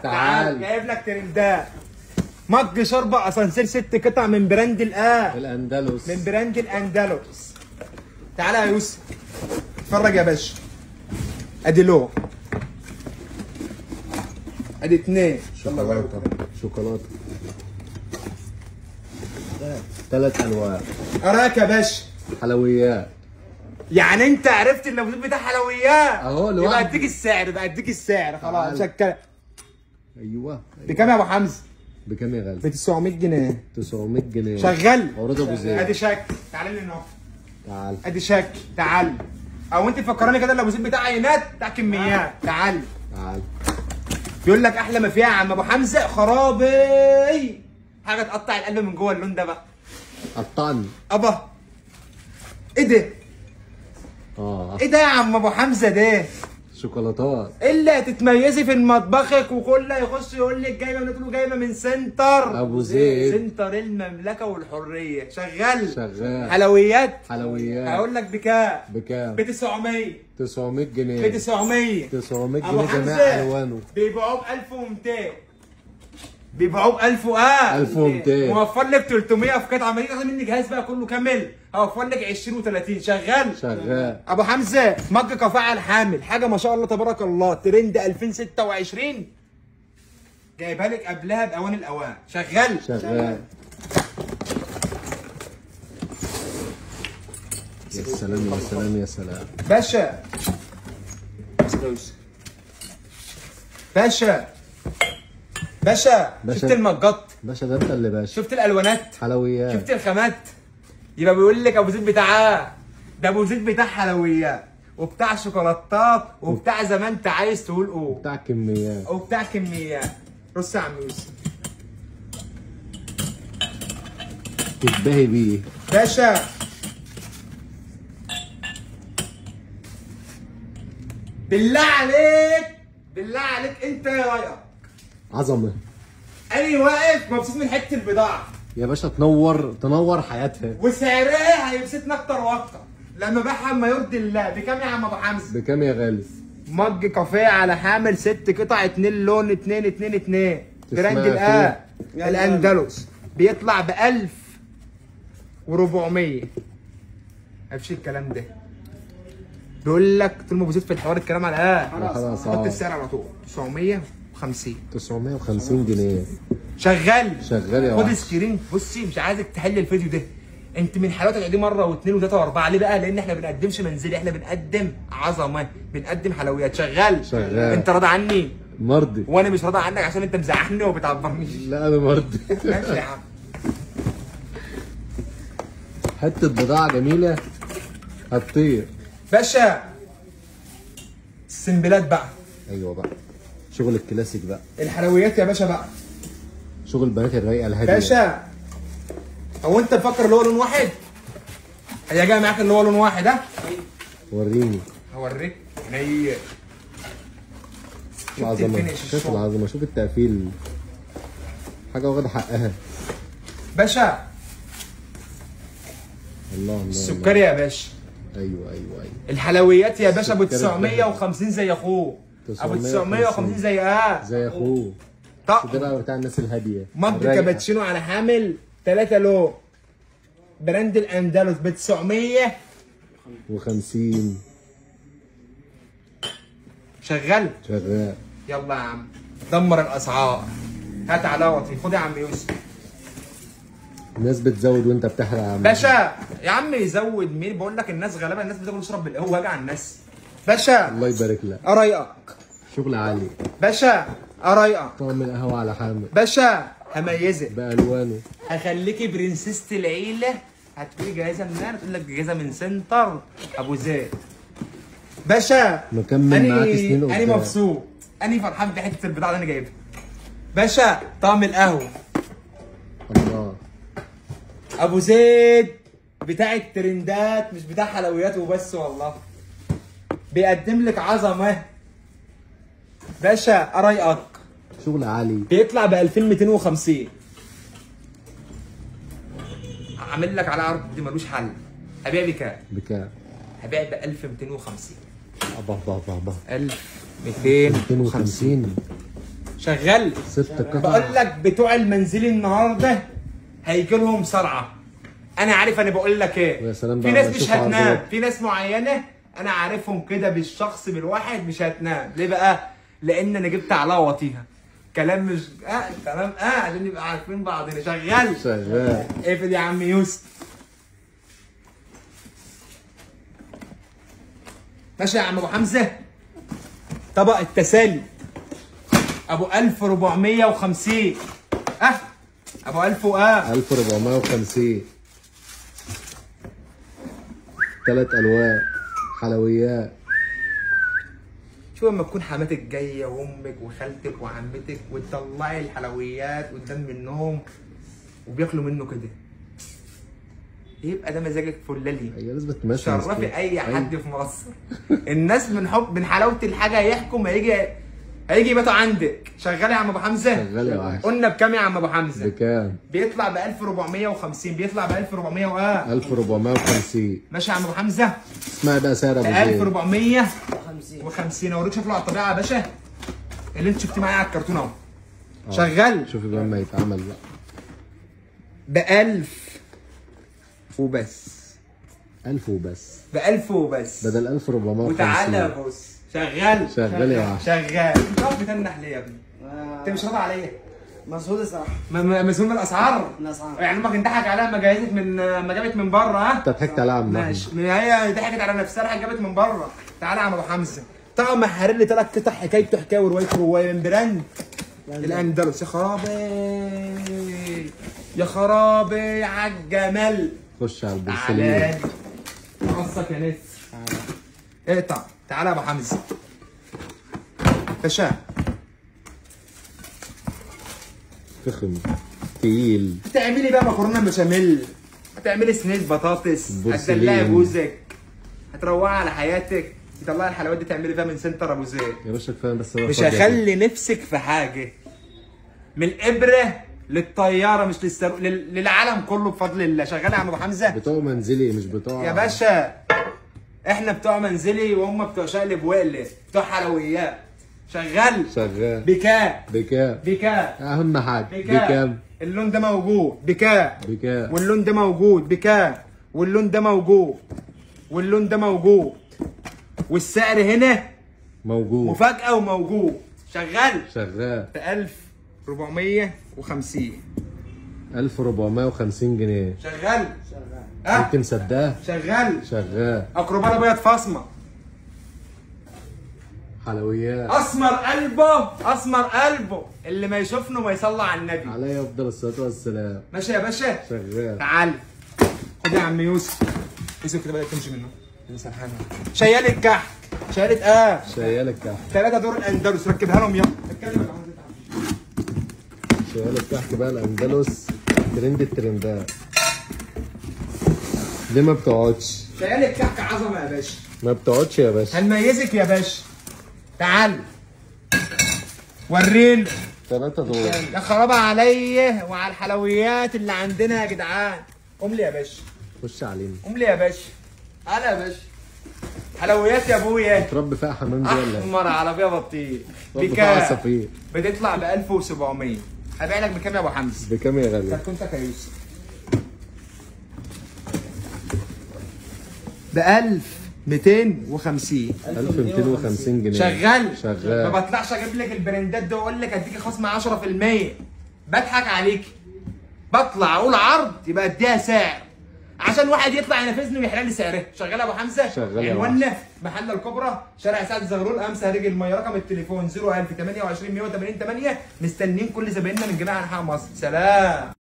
تعال جايب لك ترندات. مج شوربه اسانسير 6 قطع من براند الاندلس. من براند الاندلس. تعالى يا يوسف اتفرج يا باشا. ادي لو، ادي 2 شوكولاته 3 انواع. اراك يا باشا حلويات. يعني انت عرفت اللوزون بتاع حلويات اهو لوحده. يبقى اديك السعر خلاص. شكرا. ايوه بكام يا ابو حمزه؟ بكام يا غالي؟ ب 900 جنيه. 900 جنيه شغال. عروض ابو زيد. ادي شكل. تعالى لي هنا. تعال. ادي شكل. تعال. او انت فكراني كده اللوزون بتاع عينات بتاع كميات. تعال. بيقول لك احلى ما فيها يا عم ابو حمزه خرابي حاجه تقطع القلب من جوه. اللون ده بقى قطعني ابا. ايه ده؟ ايه ده يا عم ابو حمزه ده؟ شوكولاتات. اللي هتتميزي في مطبخك وكله يخش يقول لك جايبه من تقول جايبه من سنتر ابو زيد. سنتر المملكه والحريه. شغال. حلويات. هقول لك بكام؟ بكام؟ ب 900. 900 جنيه. ب 900 جنيه جميع الوانه. بيبيعوه ب 1200. بيبيعوه ب 1200. موفر لك 300 في قطعه. عمليه تاخد مني جهاز بقى كله كامل. هوفر لك 20 و30. شغال. ابو حمزه مج كفاءه على الحامل. حاجه ما شاء الله تبارك الله. ترند 2026 جايبها لك قبلها باوان الاوان. شغال. يا سلام يا سلام يا سلام. باشا شفت المجات؟ باشا ده انت اللي باشا. شفت الالوانات؟ حلويات. شفت الخامات؟ يبقى بيقول لك ابو زيد بتاع ده ابو زيد بتاع حلويات وبتاع شوكولاتات وبتاع زي ما انت عايز تقول بتاع كميات وبتاع كميات. بص يا عم يوسف تتباهي بيه باشا. بالله عليك انت يا رايقك عظمه. انا واقف مبسوط من حته البضاعه يا باشا. تنور حياتها. وسعرها هيبسطنا اكتر واكتر لما باعها ما يرضي الله. بكام يا عم ابو حمزه؟ بكام يا غالي؟ مج كافيه على حامل 6 قطع 2 لون 2 براند الاندلس. بيطلع ب 1400. مفيش الكلام ده. بيقول لك طول ما ابو زيد في الحوار الكلام على خلاص حط السعر على طول 950. 950 جنيه. شغال يا خد سكرين. بصي مش عايزك تحل الفيديو ده. انت من حلاوتك دي مره واثنين وثلاثه واربعه. ليه بقى؟ لان احنا ما بنقدمش منزلي، احنا بنقدم عظمه، بنقدم حلويات. شغال. انت راضي عني؟ مرضي. وانا مش راضي عنك عشان انت مزعلني وما بتعبرنيش. لا انا مرضي. ماشي يا عم. حته بضاعه جميله هتطير باشا. السنبلات بقى. ايوه بقى شغل الكلاسيك بقى. الحلويات يا باشا بقى. شغل البنات الرايقه الهاديه باشا. هو انت مفكر اللي هو لون واحد؟ هي جايه معاك اللي هو لون واحد ده؟ وريني. هوريك. هي العظمه. شوف العظمه. شوف التقفيل. حاجه واخده حقها باشا. الله. السكري يا باشا. ايوه. الحلويات يا باشا ابو 950 زي اخوه. ابو 950 زي اخوه. طب ده بقى بتاع الناس الهاديه. مج كابتشينو على حامل 3 لو براند الاندلس ب 950. شغال. يلا يا عم دمر الاسعار. هات علاوتي. خد يا عم يوسف. الناس بتزود وانت بتحرق يا عم باشا. يا عم يزود مين؟ بقول لك الناس غلابه. الناس بتاكل وتشرب بالقهوه. وجع الناس باشا. الله يبارك لك. ارايقك شغل عالي باشا. ارايقك. طعم القهوه على حامل باشا. هميزك بالوانه. هخليكي برنسيسة العيله. هتقولي جايزه منين؟ تقول لك جايزه من سنتر ابو زيد. باشا مكمل معاك سنين قدام. انا مبسوط. انا فرحان بحته البضاعه اللي انا جايبها. باشا طعم القهوه. الله. ابو زيد بتاع الترندات مش بتاع حلويات وبس. والله بيقدم لك عظمه باشا. ارايقك. شغل عالي. بيطلع ب 2250. عامل لك على عرض دي ملوش حل. هبيع بكام؟ هبيع ب 1250. ابا 1250. شغال. 6 قطع. بقول لك بتوع المنزلي النهارده هيجي لهم صرعه. انا عارف انا بقول لك ايه. ويا سلام في بقى ناس مش هتنام، في ناس معينه انا عارفهم كده بالشخص بالواحد مش هتنام. ليه بقى؟ لان انا جبت عليها وطيها. كلام مش كلام عشان نبقى عارفين بعضنا. شغال. شغال. اقفل يا عم يوسف. ماشي يا عم ابو حمزه. طبق التسالي ابو 1450. ابو 1000 1450. 3 الوان حلويات. شوف لما تكون حماتك جايه وامك وخالتك وعمتك وتطلعي الحلويات قدام منهم وبياكلوا منه كده، يبقى ده مزاجك فلالي. هي لازم تمشي. شرفي اي حد في مصر. الناس من حب من حلاوه الحاجه يحكم هيجي يباتوا عندك. شغال يا عم ابو حمزه. شغال يا وحش. قلنا بكام يا عم ابو حمزه؟ بكام؟ بيطلع ب 1450. بيطلع ب 1400 1450. ماشي يا عم ابو حمزه. اسمعي بقى سعر ابو زيد. 1450. اوريك شكله على الطبيعه يا باشا اللي انت شفتيه معايا على الكرتون اهو. شغال. شوفي بقى ما يتعمل بقى. ب 1000 وبس. 1000 وبس. ب 1000 وبس بدل 1450. وتعالى بص. شغال. شغال يا وحش. شغال. انت واقف بتنح ليه يا ابني؟ انت مش راضي عليا؟ مسعود الصراحه. مسؤول من الاسعار؟ من الاسعار. يعني امك انضحك عليها ما جابت من بره. ها؟ انت ضحكت عليها يا عم. ماشي. هي ضحكت على نفسها راحت جابت من بره. تعالى يا عم ابو حمزه. طقم محرر لي 3 قطع حكايته حكايه وروايته روايه من براند الاندلس. يا خرابي يا خرابي على الجمال. خش على البورسلين. تعالى قصك يا ناس. اقطع. تعالى يا ابو حمزه. باشا فخم تقيل. هتعملي بقى مكرونه بشاميل، هتعملي صينيه بطاطس، هتدلعي جوزك، هتروقي على حياتك، تطلعي الحلويات دي تعملي فيها من سنتر ابو زيد. يا باشا كفايه بس. مش هخلي نفسك في حاجه. من الابره للطياره مش للعالم كله بفضل الله. شغال يا عم ابو حمزه. بتوع منزلي مش بتوع يا باشا. احنا بتوع منزلي وهم بتوع شقلب وقلب، بتوع حلويات. شغال. شغال. بكام؟ بكام؟ بكام؟ اهم حاجه بكام؟ اللون ده موجود بكام؟ بكام؟ واللون ده موجود بكام؟ واللون ده موجود واللون ده موجود والسعر هنا موجود. مفاجأة وموجود. شغال. شغال. ب 1450. 1450 جنيه. شغال. ممكن صدقها. شغال. شغال. اكروبالا بيض فاصمة. حلويات. اسمر قلبه اسمر قلبه اللي ما يشوفنا ما يصلي على النبي عليه افضل الصلاه والسلام. ماشي يا باشا. شغال. تعال خد يا عم يوسف. يوسف كده بدأت تمشي منه. سرحانه. شيال الكحك. شيالة شيال الكحك. 3 دور الاندلس. ركبها لهم يلا. شيال الكحك بقى الاندلس. ترند الترندات دي ما بتقعدش. شيال الكحك عظمه يا باشا. ما بتقعدش يا باشا. هنميزك يا باشا. تعال ورينا. 3 دور. يا خرابة عليا وعلى الحلويات اللي عندنا يا جدعان. قوم لي يا باشا. خش علينا. قوم لي يا باشا. تعالى يا باشا. حلويات يا ابويا. تربي فيها حمام دي ولا ايه؟ احمر على فيها بطيخ. بكام؟ عصافير. بتطلع ب 1700. هبيع لك بكام يا ابو حمزه؟ بكام يا غالي؟ كنتك يا يوسف. ب 1250. 1250 جنيه. شغال. شغال. ما بطلعش اجيب لك البراندات ده واقول لك اديكي خصم 10%. بضحك عليكي. بطلع اقول عرض يبقى اديها سعر عشان واحد يطلع ينافسني ويحرق لي سعرها. شغال يا ابو حمزه. شغال. عنواننا محل الكبرى شارع سعد زغلول امس هريج الميه. رقم التليفون 01000 28 188. مستنيين كل زبايننا من جميع انحاء مصر. سلام.